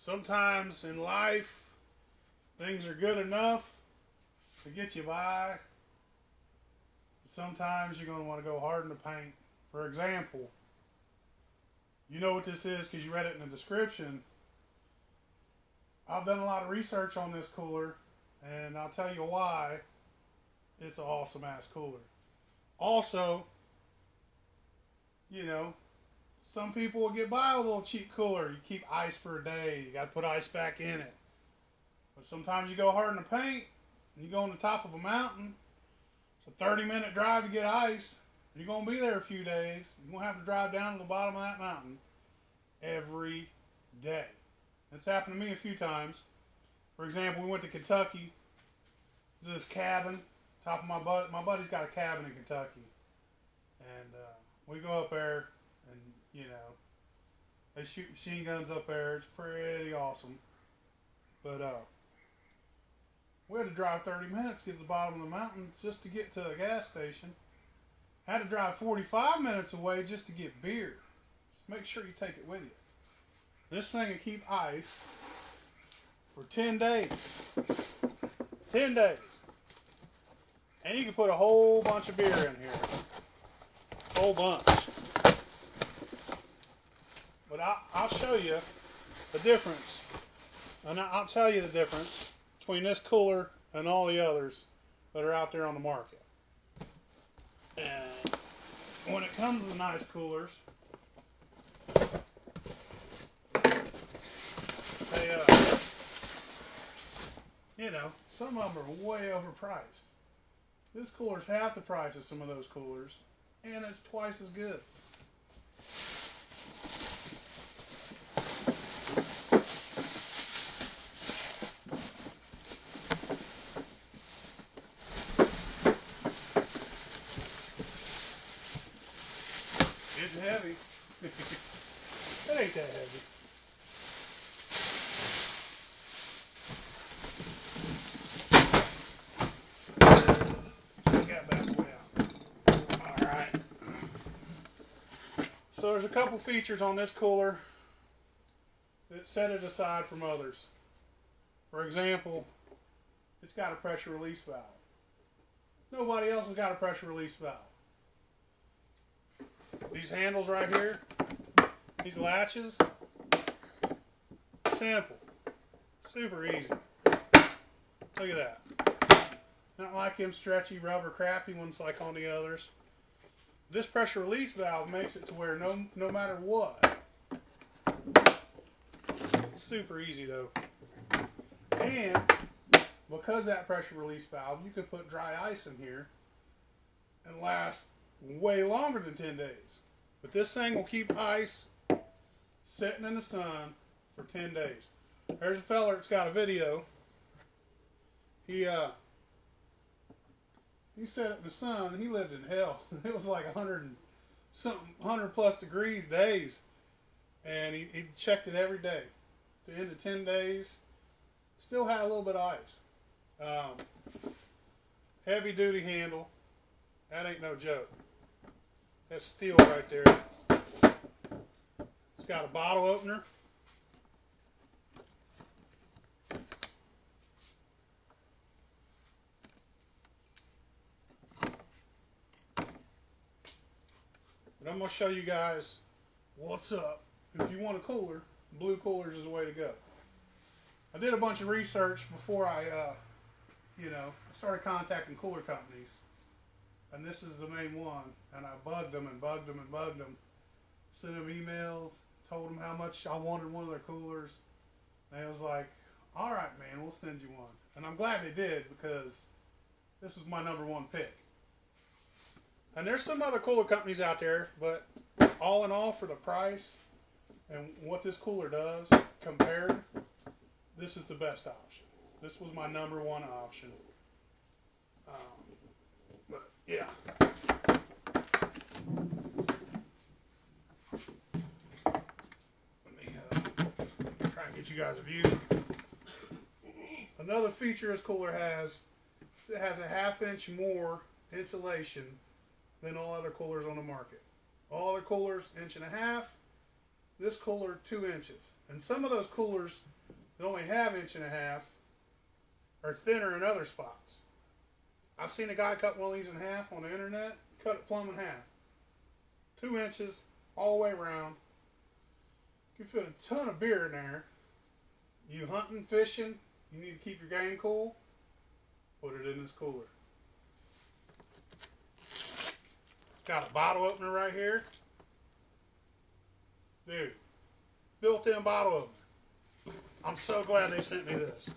Sometimes in life, things are good enough to get you by. Sometimes you're going to want to go hard in the paint. For example, you know what this is because you read it in the description. I've done a lot of research on this cooler, and I'll tell you why it's an awesome ass cooler. Also, you know, some people will get by with a little cheap cooler. You keep ice for a day. You got to put ice back in it. But sometimes you go hard in the paint, and you go on the top of a mountain. It's a 30-minute drive to get ice. You're going to be there a few days. You're going to have to drive down to the bottom of that mountain every day. It's happened to me a few times. For example, we went to Kentucky to this cabin. Top of my buddy's got a cabin in Kentucky. And we go up there, and, you know, they shoot machine guns up there. It's pretty awesome. But we had to drive 30 minutes to get to the bottom of the mountain just to get to a gas station. Had to drive 45 minutes away just to get beer. Just make sure you take it with you. This thing will keep ice for 10 days. 10 days. And you can put a whole bunch of beer in here. Whole bunch. But I'll show you the difference. And I'll tell you the difference between this cooler and all the others that are out there on the market. And when it comes to the nice coolers, they, you know, some of them are way overpriced. This cooler's half the price of some of those coolers, and it's twice as good. It's heavy. It ain't that heavy. Got back way out. Alright. So there's a couple features on this cooler that set it aside from others. For example, it's got a pressure release valve. Nobody else has got a pressure release valve. These handles right here, these latches, simple, super easy. Look at that. Not like them stretchy rubber crappy ones like on the others. This pressure release valve makes it to where no matter what, it's super easy though. And because that pressure release valve, you can put dry ice in here and last way longer than 10 days. But this thing will keep ice sitting in the sun for 10 days. There's a fella that's got a video. He sat in the sun and he lived in hell. It was like 100 plus degrees days. And he checked it every day. At the end of 10 days, still had a little bit of ice. Heavy duty handle. That ain't no joke. That's steel right there. It's got a bottle opener. But I'm going to show you guys what's up. If you want a cooler, blue coolers is the way to go. I did a bunch of research before I started contacting cooler companies. And this is the main one. And I bugged them and bugged them and bugged them. Sent them emails, told them how much I wanted one of their coolers. And it was like, all right, man, we'll send you one. And I'm glad they did because this was my #1 pick. And there's some other cooler companies out there, but all in all, for the price and what this cooler does compared, this is the best option. This was my #1 option. But yeah. Let me try and get you guys a view. Another feature this cooler has, it has a 1/2 inch more insulation than all other coolers on the market. All other coolers 1.5 inches. This cooler 2 inches. And some of those coolers that only have 1.5 inches are thinner in other spots. I've seen a guy cut one of these in half on the internet, cut it plumb in half. 2 inches all the way around. You can fit a ton of beer in there. You hunting, fishing, you need to keep your game cool, put it in this cooler. Got a bottle opener right here. Dude, built-in bottle opener. I'm so glad they sent me this.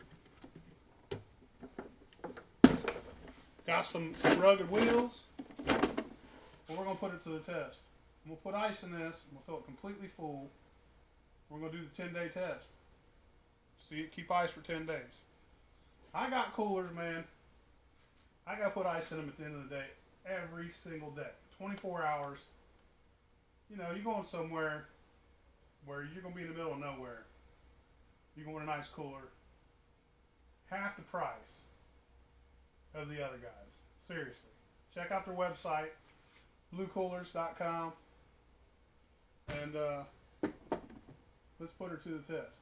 Got some rugged wheels. Well, we're going to put it to the test. I'm going to put ice in this. I'm going to fill it completely full. We're going to do the 10-day test. See it keep ice for 10 days. I got coolers, man. I got to put ice in them at the end of the day. Every single day. 24 hours. You know, you're going somewhere where you're going to be in the middle of nowhere. You're going to a nice cooler. Half the price of the other guys. Seriously. Check out their website, bluecoolers.com. And let's put her to the test.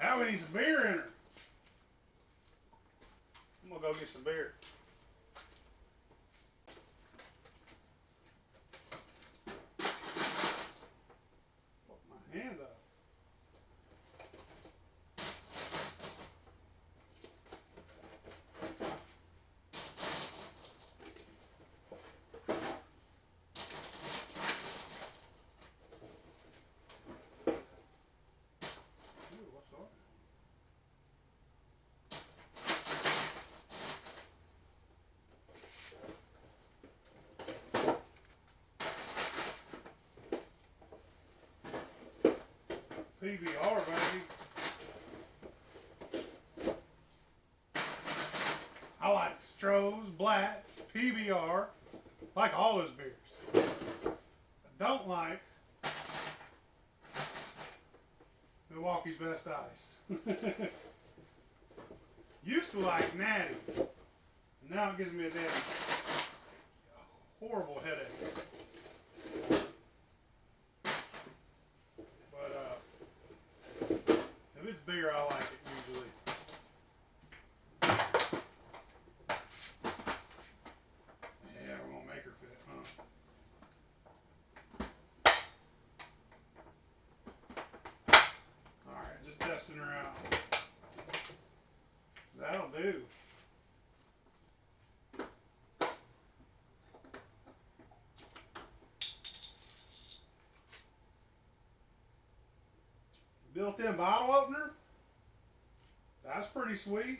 Now we need some beer in her. I'm going to go get some beer. Fuck my hand up. PBR, baby. I like Stroh's, Blatz, PBR. I like all those beers. I don't like Milwaukee's Best Ice. Used to like Natty. Now it gives me a damn horrible headache. If it's beer, I like it usually. Yeah, we're gonna make her fit, huh? Alright, just testing her out. That'll do. Built-in bottle opener. That's pretty sweet.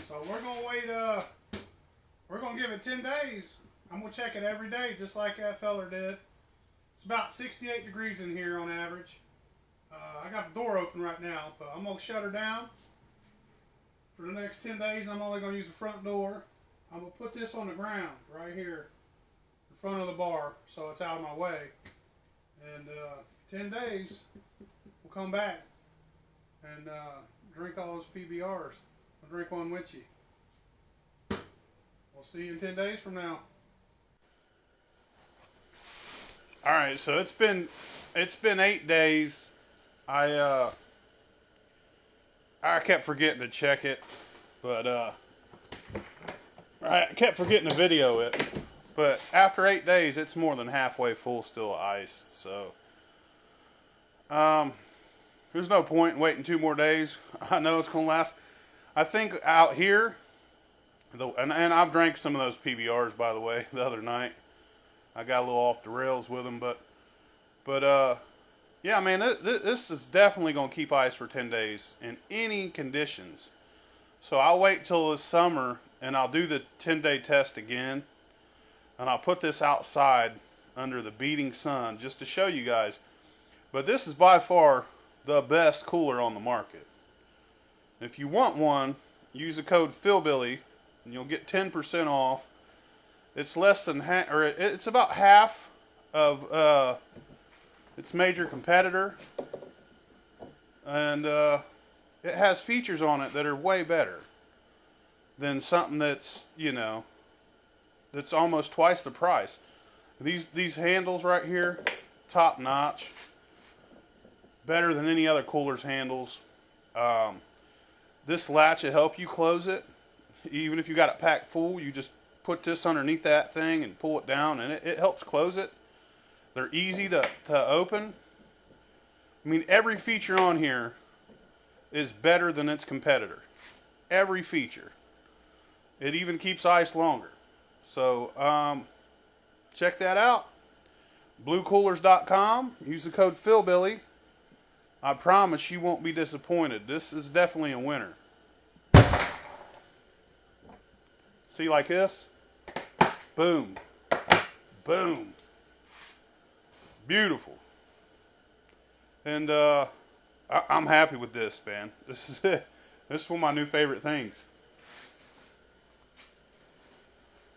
So we're gonna wait, we're gonna give it 10 days. I'm gonna check it every day, just like that feller did. It's about 68 degrees in here on average. I got the door open right now, but I'm gonna shut her down. For the next 10 days, I'm only gonna use the front door. I'm gonna put this on the ground right here in front of the bar, so it's out of my way. And 10 days, we'll come back and drink all those PBRs. I'll drink one with you. We'll see you in 10 days from now. All right, so it's been 8 days. I kept forgetting to check it, but I kept forgetting to video it. But after 8 days, it's more than halfway full still of ice. So there's no point in waiting 2 more days. I know it's gonna last. I think out here, and I've drank some of those PBRs, by the way, the other night. I got a little off the rails with them, but Yeah, man, this is definitely going to keep ice for 10 days in any conditions. So I'll wait till this summer and I'll do the 10-day test again. And I'll put this outside under the beating sun just to show you guys. But this is by far the best cooler on the market. If you want one, use the code PHILBILLY and you'll get 10% off. It's less than half, or it's about half of its major competitor, and it has features on it that are way better than something that's, you know, that's almost twice the price. These handles right here, top notch, better than any other cooler's handles. This latch will help you close it. Even if you got it packed full, you just put this underneath that thing and pull it down, and it helps close it. They're easy to open. I mean, every feature on here is better than its competitor. Every feature. It even keeps ice longer. So, check that out. BlueCoolers.com. Use the code PHILBILLY. I promise you won't be disappointed. This is definitely a winner. See, like this? Boom. Boom. Beautiful. And I'm happy with this, man. This is one of my new favorite things.